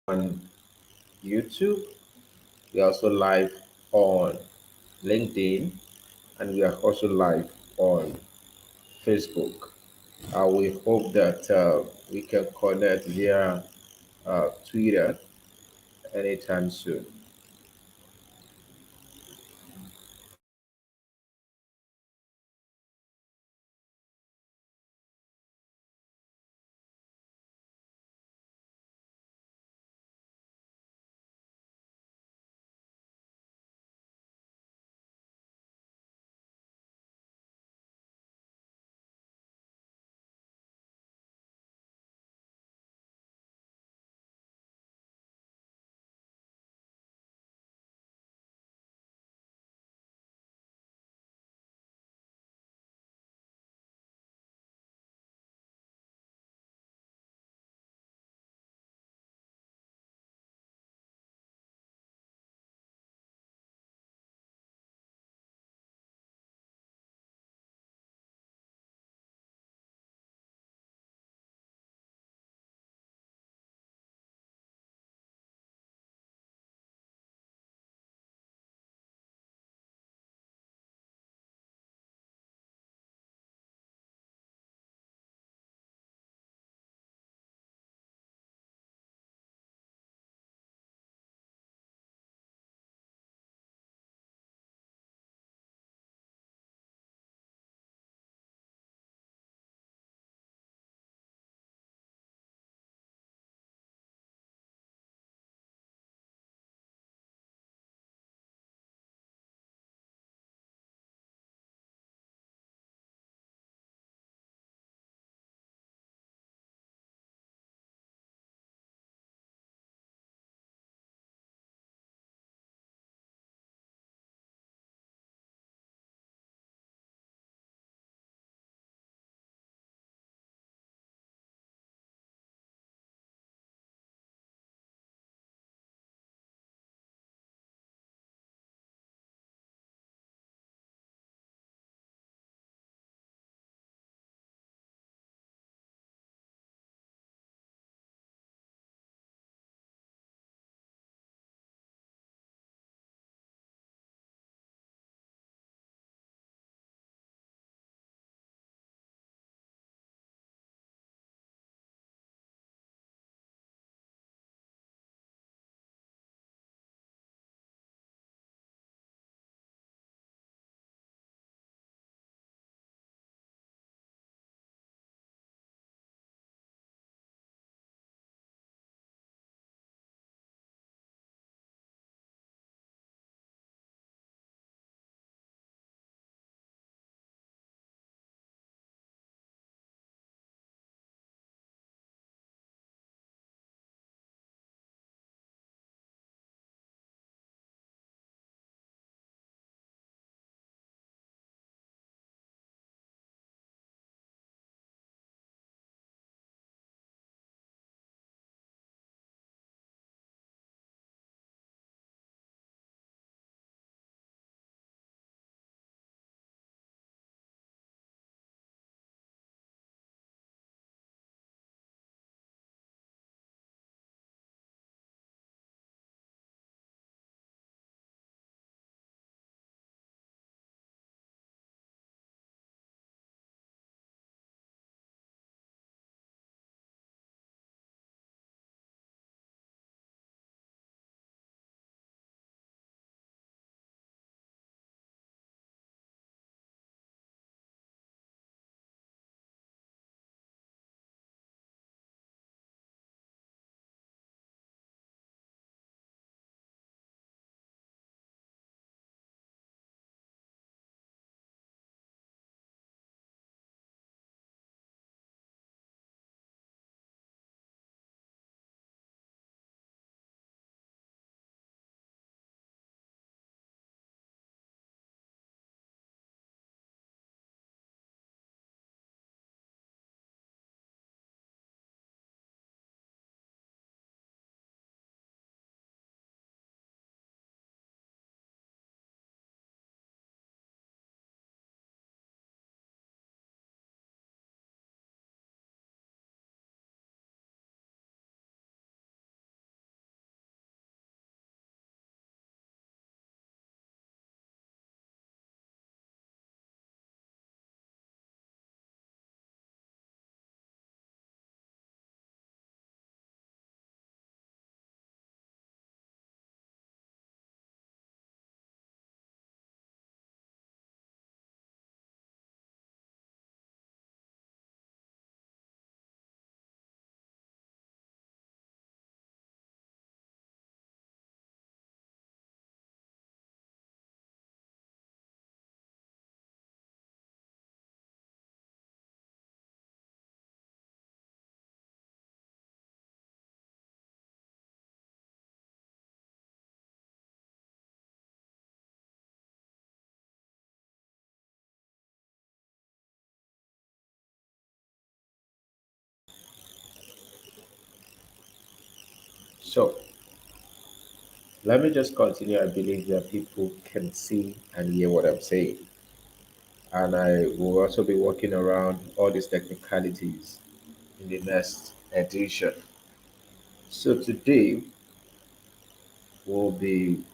on YouTube. We are also live on LinkedIn, and we are also live on Facebook. We hope that we can connect via Twitter anytime soon. So let me just continue. I believe that people can see and hear what I'm saying. And I will also be working around all these technicalities in the next edition. So today will be,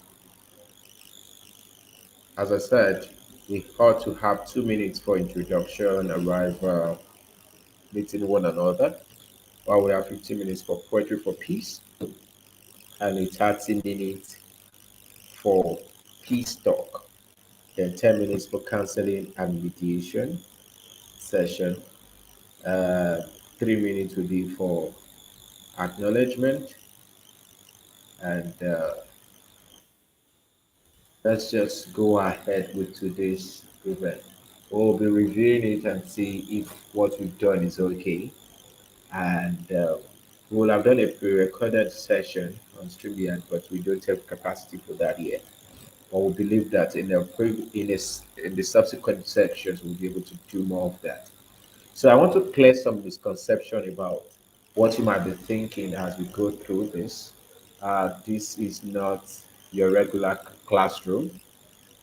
as I said, we ought to have 2 minutes for introduction, arrival, meeting one another, while we have 15 minutes for poetry for peace and a 30 minutes for peace talk. Then 10 minutes for counseling and mediation session. Uh, 3 minutes will be for acknowledgement. And let's just go ahead with today's event. We'll be reviewing it and see if what we've done is okay. And we'll have done a pre-recorded session on StreamYard, but we don't have capacity for that yet. But we believe that in the subsequent sections we'll be able to do more of that. So I want to clear some misconception about what you might be thinking as we go through this. This is not your regular classroom.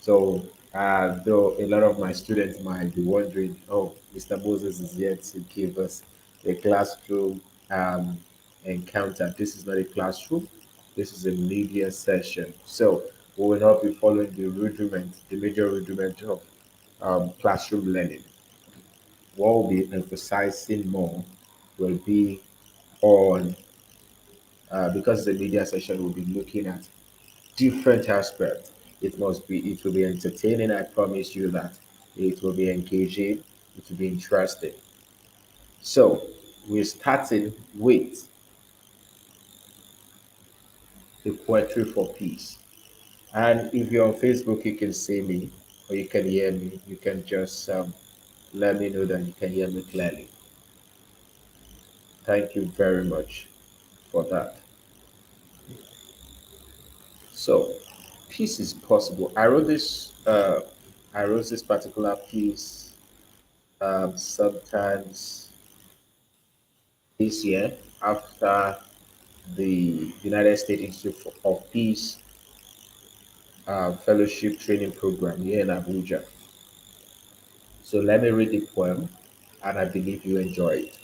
So, though a lot of my students might be wondering, oh, Mr. Moses is here to give us a classroom encounter. This is not a classroom, this is a media session. So, we will not be following the major rudiment of classroom learning. What we'll be emphasizing more will be on, because the media session will be looking at different aspects. It will be entertaining. I promise you that it will be engaging. It will be interesting. So we're starting with the poetry for peace. And if you're on Facebook, you can see me or you can hear me. You can just let me know that you can hear me clearly. Thank you very much for that. So peace is possible. I wrote this particular piece sometimes this year after the United States Institute of Peace Fellowship Training Program here in Abuja. So let me read the poem, and I believe you enjoy it.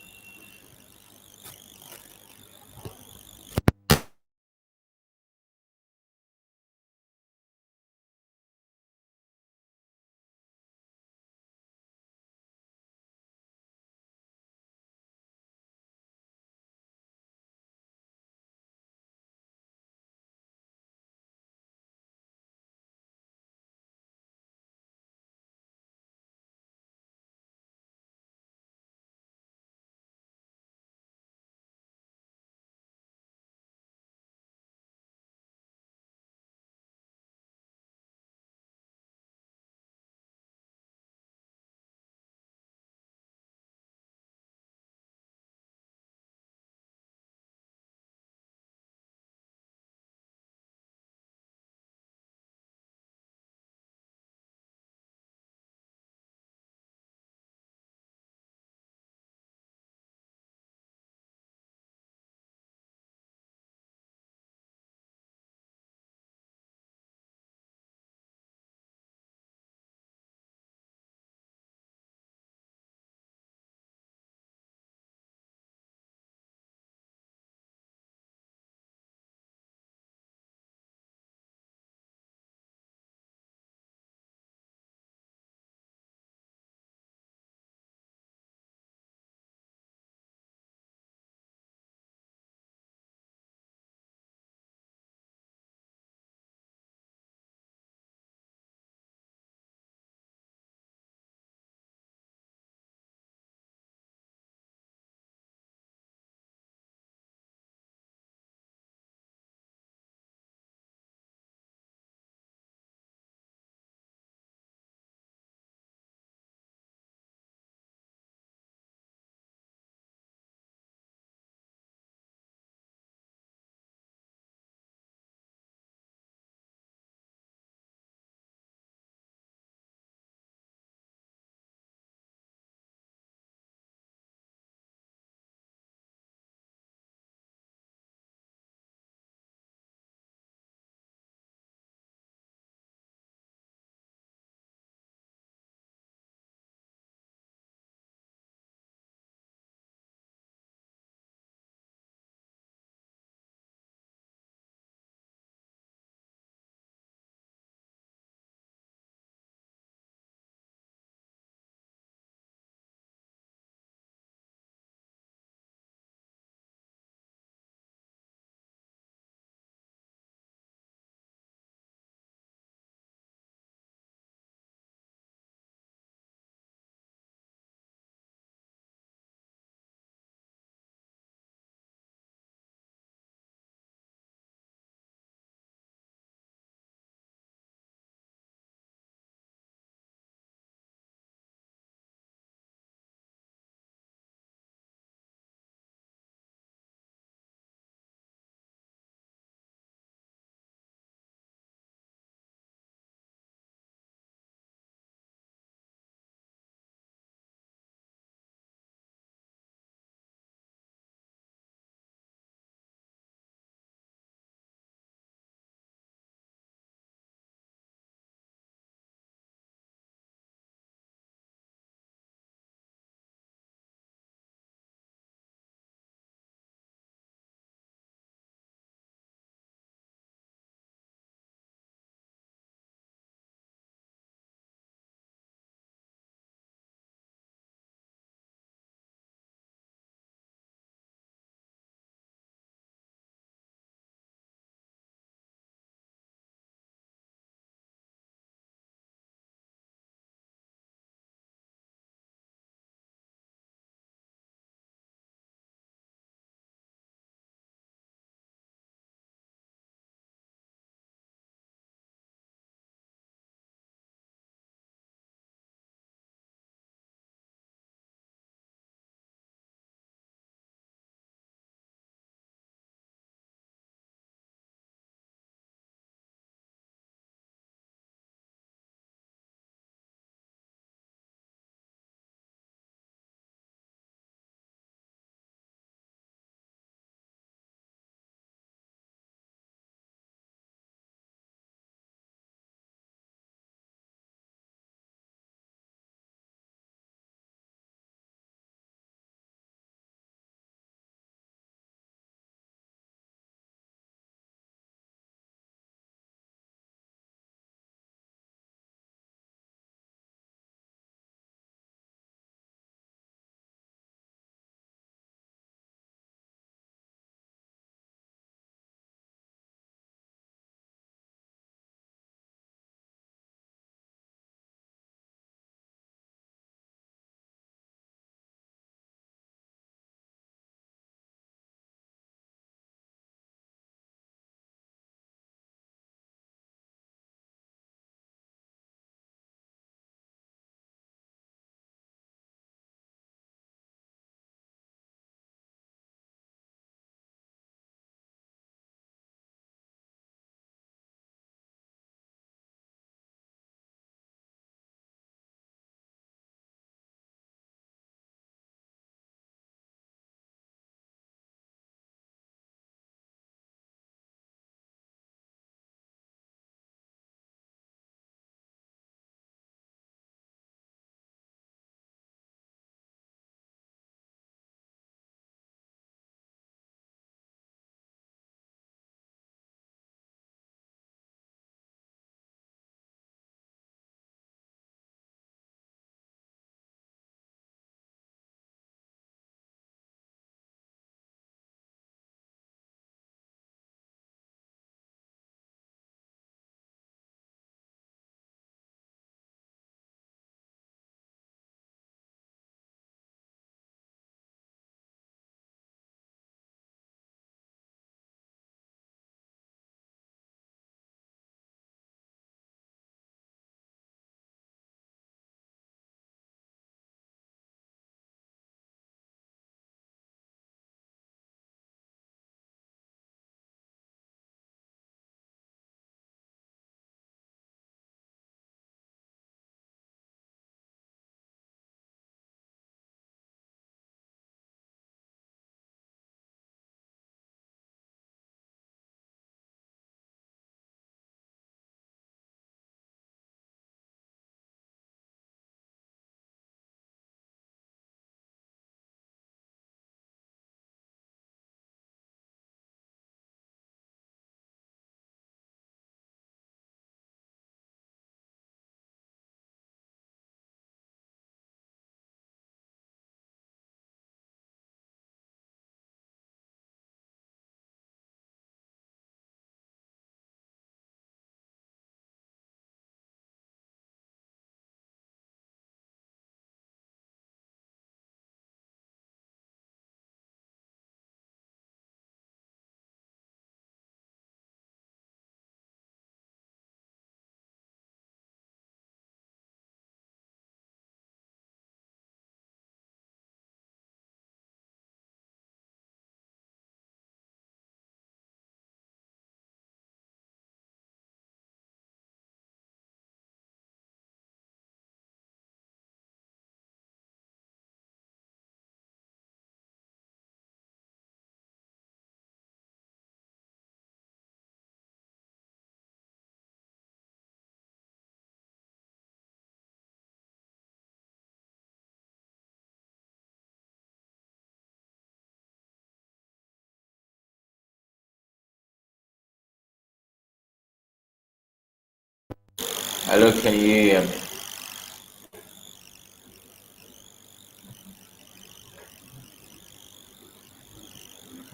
Hello, can you hear me?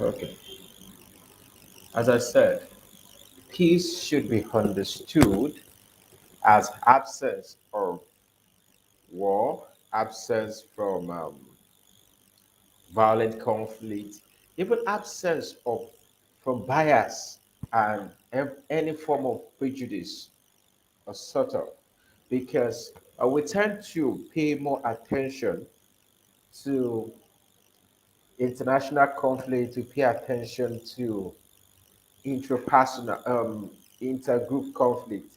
Okay. As I said, peace should be understood as absence of war, absence from violent conflict, even absence of from bias and any form of prejudice or sort of, because we tend to pay more attention to international conflict, to pay attention to interpersonal, intergroup conflict,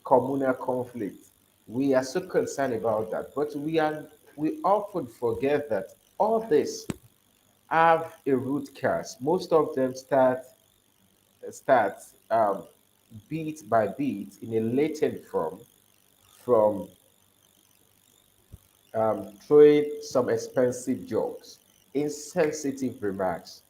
communal conflict. We are so concerned about that, but we often forget that all this have a root cause. Most of them start um, beat by beat in a latent form from throwing some expensive jokes, insensitive remarks,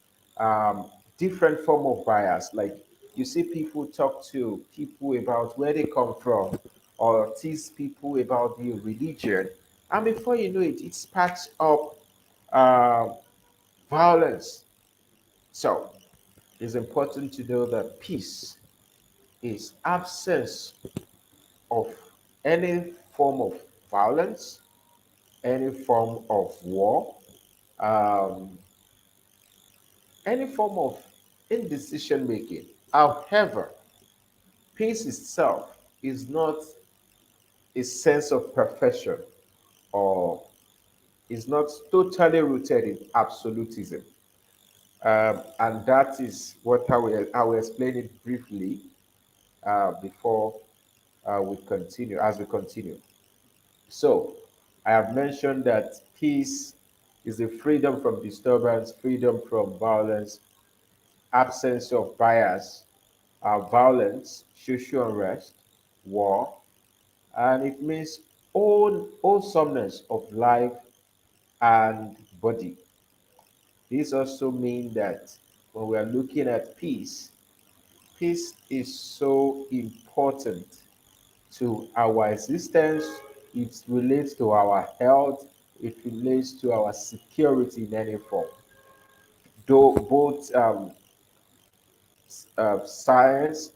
different form of bias. Like you see people talk to people about where they come from or tease people about the religion. And before you know it, it sparks up um, violence. So it's important to know that peace is absence of any form of violence, any form of war, um, any form of indecision making. However, peace itself is not a sense of perfection or is not totally rooted in absolutism. And that is what I will explain it briefly before we continue, as we continue. So, I have mentioned that peace is the freedom from disturbance, freedom from violence, absence of bias, violence, social unrest, war, and it means wholesomeness of life and body. This also means that when we are looking at peace, peace is so important to our existence. It relates to our health. It relates to our security in any form. Though both science,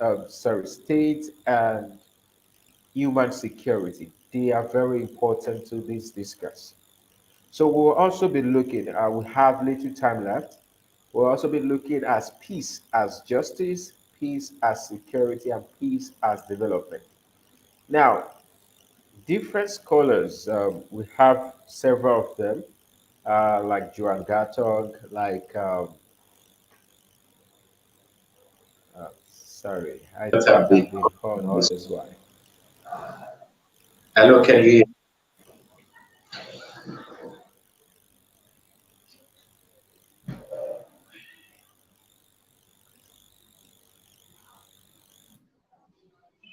state and human security, they are very important to this discuss. So we'll also be looking. We have little time left. We'll also be looking at peace as justice, peace as security, and peace as development. Now, different scholars, we have several of them, like Joan Gatog, like, sorry, I That think have been I've been called. on this. That is why. Hello, can you hear?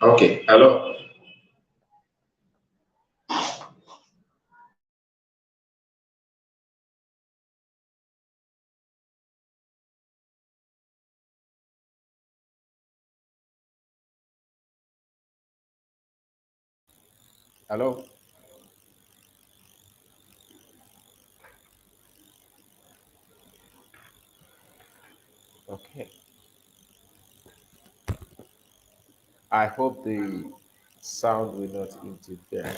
Okay, hello. Hello? Okay. I hope the sound will not interfere.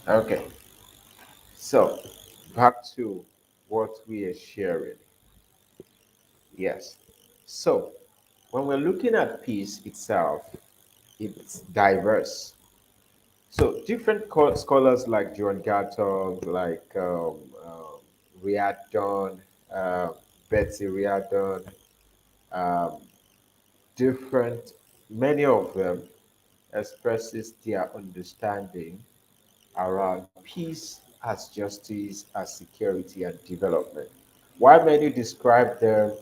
Okay. So, back to what we are sharing. Yes. So, when we're looking at peace itself, it's diverse. So, different scholars like John Gatton, like Riadon, uh, Betsy Riadon, um, different, many of them expresses their understanding around peace as justice, as security and development. While many describe them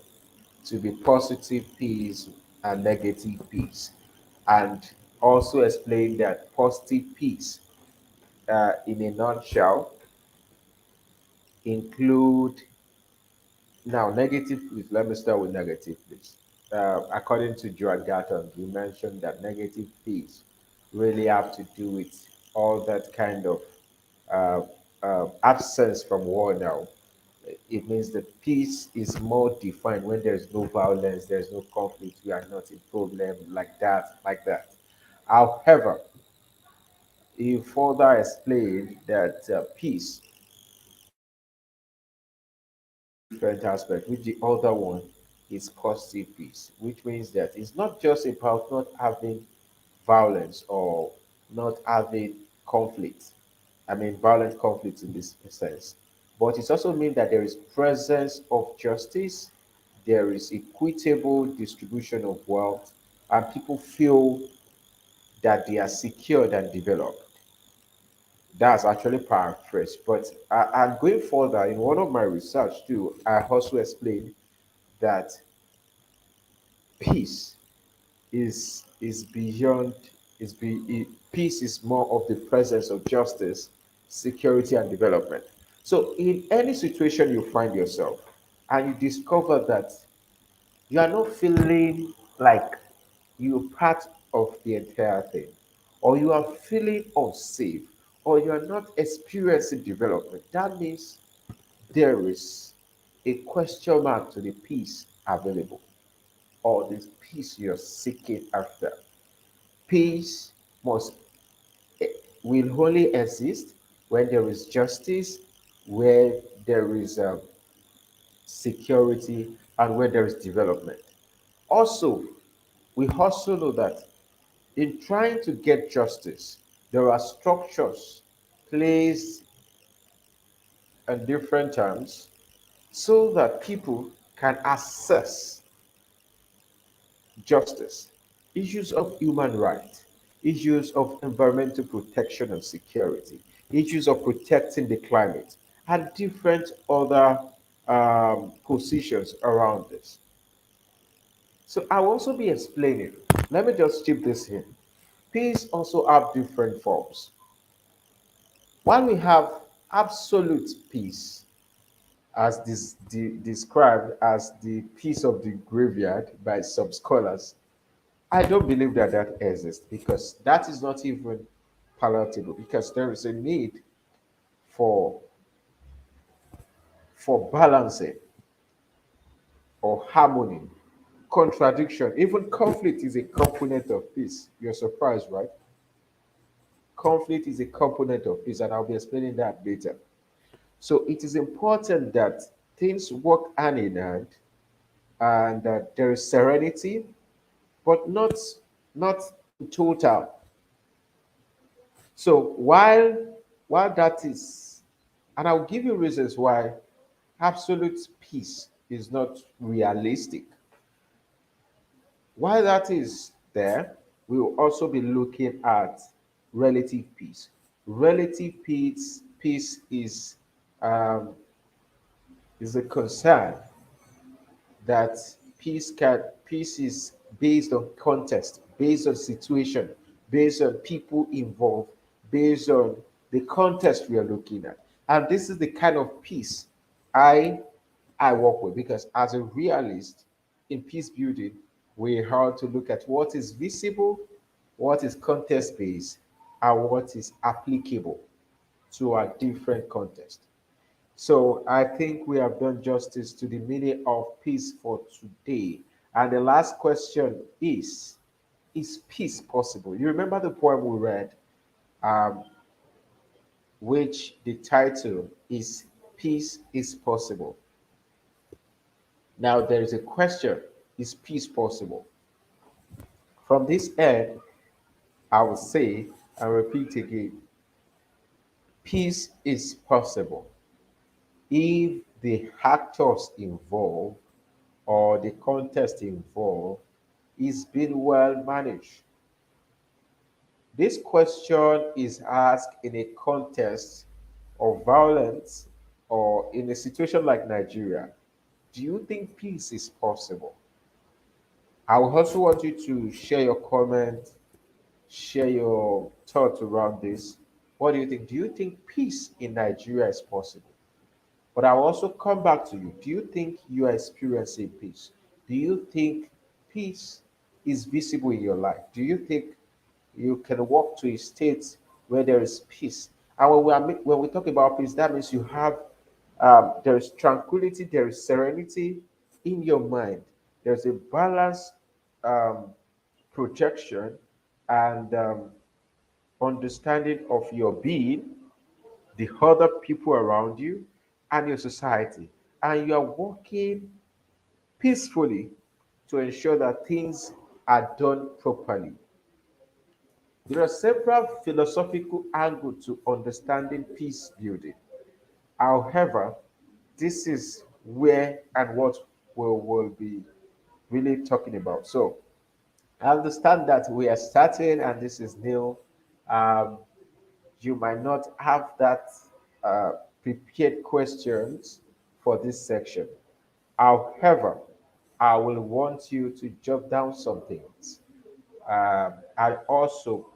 to be positive peace and negative peace. And also explained that positive peace, in a nutshell, include now negative peace. Let me start with negative peace. According to Joan Gatton, he mentioned that negative peace really have to do with all that kind of uh, absence from war now. It means that peace is more defined when there's no violence, there's no conflict, we are not in problem like that, like that. However, he further explained that peace different aspect, which the other one is positive peace, which means that it's not just about not having violence or not having conflict. I mean, violent conflict in this sense, but it also means that there is presence of justice, there is equitable distribution of wealth, and people feel that they are secured and developed. That's actually paraphrased, but I'm going further in one of my research too. I also explained that peace is beyond peace is more of the presence of justice, security, and development. So in any situation you find yourself and you discover that you are not feeling like you're part of the entire thing, or you are feeling unsafe, or you are not experiencing development, that means there is a question mark to the peace available, or this peace you're seeking after. Peace must will only exist when there is justice, where there is security, and where there is development. Also, we also know that in trying to get justice, there are structures placed in different terms so that people can access justice, issues of human rights, issues of environmental protection and security, issues of protecting the climate, and different other positions around this. So I'll also be explaining. Let me just chip this in. Peace also have different forms. While we have absolute peace, as described as the peace of the graveyard by some scholars, I don't believe that that exists because that is not even palatable because there is a need for balancing or harmony, contradiction, even conflict is a component of peace. You're surprised, right? Conflict is a component of peace, and I'll be explaining that later. So it is important that things work hand in hand and that there is serenity, but not in total. So while that is, and I'll give you reasons why absolute peace is not realistic. While that is there, we will also be looking at relative peace. Relative peace um, is a concern that peace is based on context, based on situation, based on people involved, based on the context we are looking at. And this is the kind of peace I I work with because as a realist in peace building, we have to look at what is visible, what is context based, and what is applicable to a different context. So I think we have done justice to the meaning of peace for today. And the last question is peace possible? You remember the poem we read, um, which the title is Peace is Possible. Now there is a question, is peace possible? From this end, I will say and repeat again, peace is possible if the actors involved or the context involved is being well managed. This question is asked in a context of violence or in a situation like Nigeria. Do you think peace is possible? I would also want you to share your comment share your thoughts around this. What do you think? Do you think peace in Nigeria is possible? But I'll also come back to you. Do you think you are experiencing peace? Do you think peace is visible in your life? Do you think you can walk to a state where there is peace? And when we talk about peace, that means you have there is tranquility, there is serenity in your mind. There's a balanced um, projection and understanding of your being, the other people around you, and your society. And you are working peacefully to ensure that things are done properly. There are several philosophical angles to understanding peace building. However, this is where and what we will be really talking about. So, I understand that we are starting and this is new. Um, you might not have that uh, prepared questions for this section. However, I will want you to jot down some things and also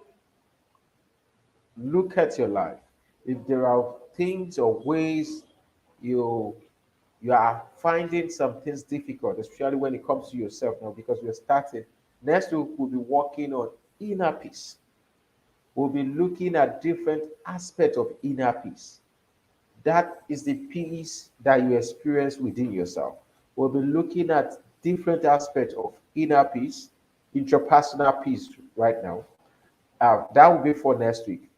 look at your life. If there are things or ways you you are finding some things difficult, especially when it comes to yourself now, because we're starting. Next week we'll be working on inner peace. We'll be looking at different aspects of inner peace. That is the peace that you experience within yourself. We'll be looking at different aspects of inner peace, interpersonal peace right now. That will be for next week.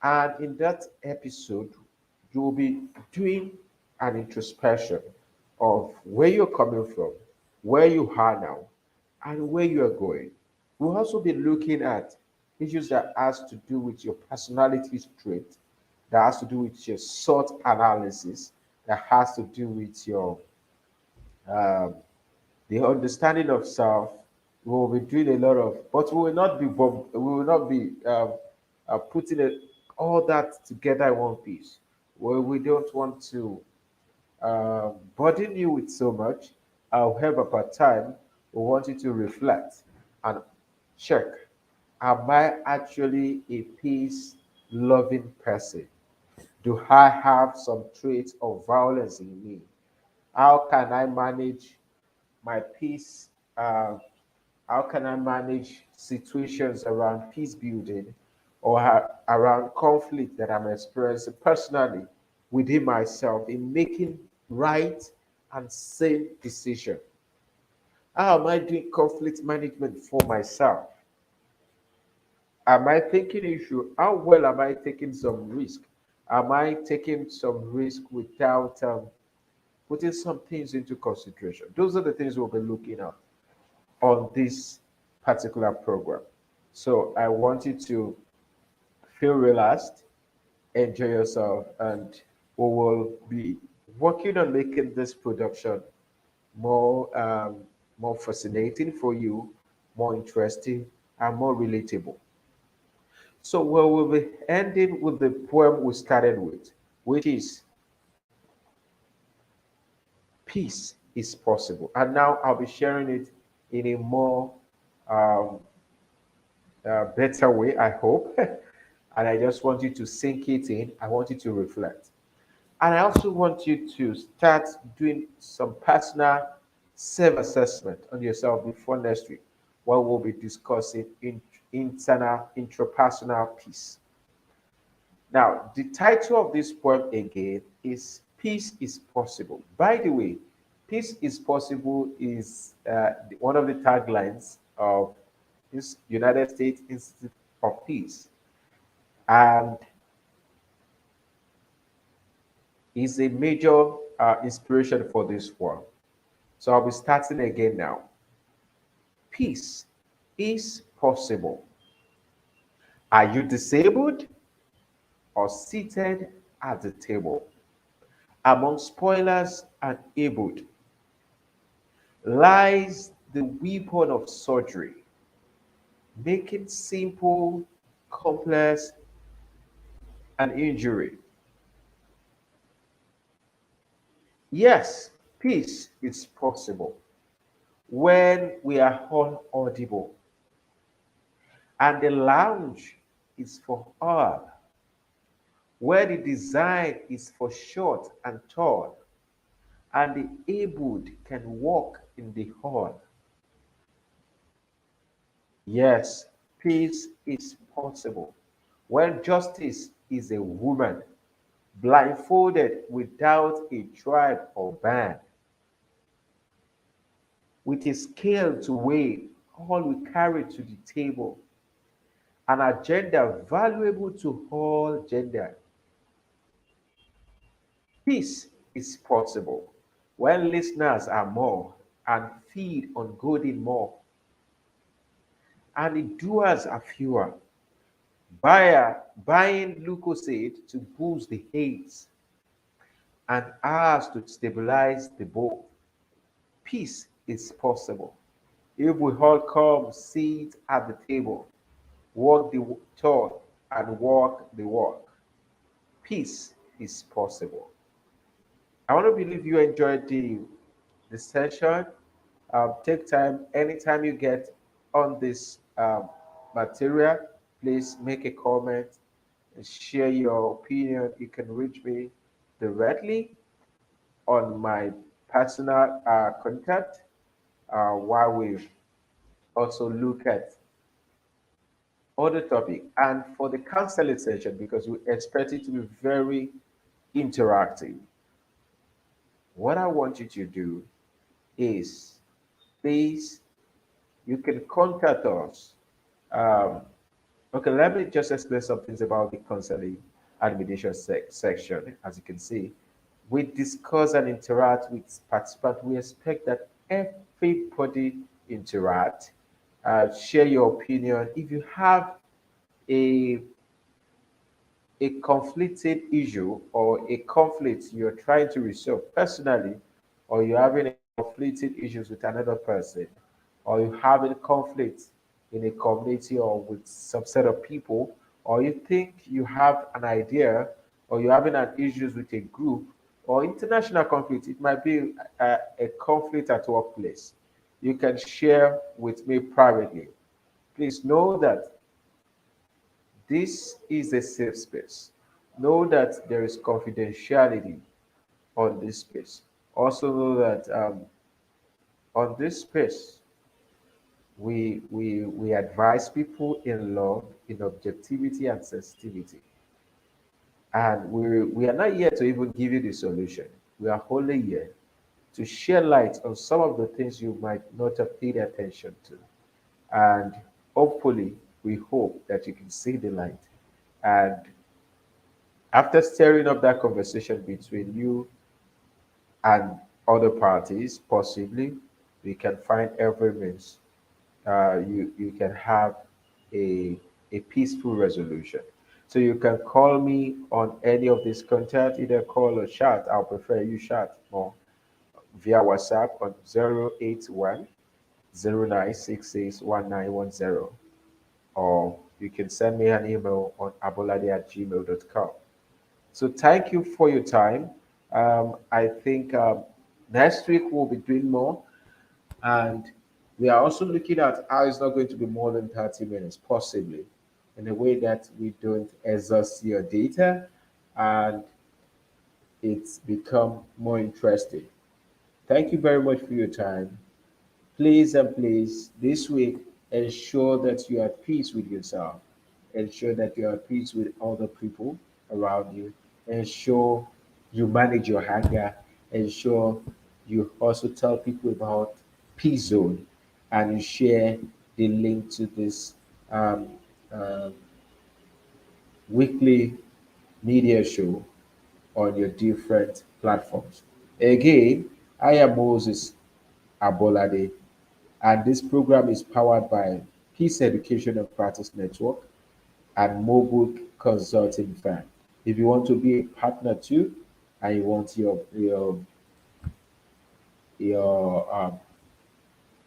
And in that episode, you will be doing an introspection of where you're coming from, where you are now, and where you are going. We'll also be looking at issues that has to do with your personality trait, that has to do with your SWOT analysis, that has to do with your um, the understanding of self. We will be doing a lot of, but we will not be putting all that together in one piece. We don't want to burden you with so much. However, per time, we want you to reflect and check: am I actually a peace loving person? Do I have some traits of violence in me? How can I manage my peace? How can I manage situations around peace building or around conflict that I'm experiencing personally within myself in making right and sane decision? How am I doing conflict management for myself? Am I taking issue? How well am I taking some risk? Am I taking some risk without putting some things into consideration? Those are the things we'll be looking at on this particular program. So I want you to feel relaxed, enjoy yourself, and we will be working on making this production more more fascinating for you, more interesting, and more relatable. So we will be ending with the poem we started with, which is peace is possible. And now I'll be sharing it in a more um, better way, I hope. And I just want you to sink it in. I want you to reflect. And I also want you to start doing some personal self assessment on yourself before next week, where we'll be discussing internal, intrapersonal peace. Now, the title of this poem again is Peace is Possible. By the way, Peace is Possible is one of the taglines of this United States Institute of Peace, and is a major inspiration for this work. So I'll be starting again now. Peace is possible. Are you disabled or seated at the table? Among spoilers and abled lies the weapon of surgery, making simple, complex, and injury. Yes, peace is possible when we are all audible And the lounge is for all, where the design is for short and tall, and the abled can walk in the hall. Yes, peace is possible when justice is a woman, blindfolded without a tribe or band, with a scale to weigh all we carry to the table, an agenda valuable to all gender. Peace is possible when listeners are more and feed on good in more, and the doers are fewer. Buying Lucozade to boost the haze and ours to stabilize the boat. Peace is possible if we all come sit at the table, walk the talk, and walk the walk. Peace is possible. I want to believe you enjoyed the session. Take time anytime you get on this material. Please make a comment and share your opinion. You can reach me directly on my personal contact while we also look at other topic. And for the counseling session, because we expect it to be very interactive, what I want you to do is please, you can contact us. Um, okay, let me just explain some things about the counseling and mediation section. As you can see, we discuss and interact with participants. We expect that everybody interact, share your opinion. If you have a a conflicted issue or a conflict you're trying to resolve personally, or you're having a conflicted issues with another person, or you're having conflict in a community or with some set of people, or you think you have an idea, or you're having an issues with a group, or international conflict, it might be a conflict at workplace. You can share with me privately. Please know that this is a safe space. Know that there is confidentiality on this space. Also know that on this space, we advise people in love, in objectivity and sensitivity. And we are not here to even give you the solution. We are only here to shed light on some of the things you might not have paid attention to. And hopefully, we hope that you can see the light. And after stirring up that conversation between you and other parties, possibly, we can find every means you can have a peaceful resolution. So you can call me on any of these contacts, either call or chat. I'll prefer you chat more via WhatsApp on 081 0966 1910, or you can send me an email on abolade@gmail.com. So thank you for your time. I think next week we'll be doing more, and we are also looking at how it's not going to be more than 30 minutes, possibly, in a way that we don't exhaust your data and it's become more interesting. Thank you very much for your time. Please and please, this week, ensure that you are at peace with yourself. Ensure that you are at peace with other people around you. Ensure you manage your anger. Ensure you also tell people about Peace Zone and you share the link to this um, uh, weekly media show on your different platforms. Again, I am Moses Abolade, and this program is powered by Peace Education and Practice Network and Mobile Consulting Firm. If you want to be a partner too, and you want your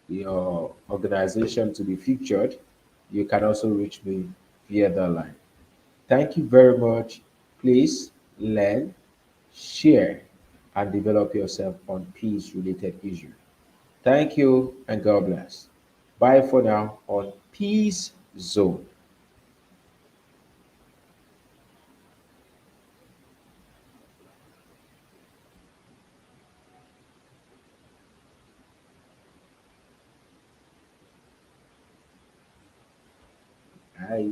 your organization to be featured, you can also reach me via the line. Thank you very much. Please learn, share, and develop yourself on peace-related issues. Thank you and God bless. Bye for now on Peace zone. Hi.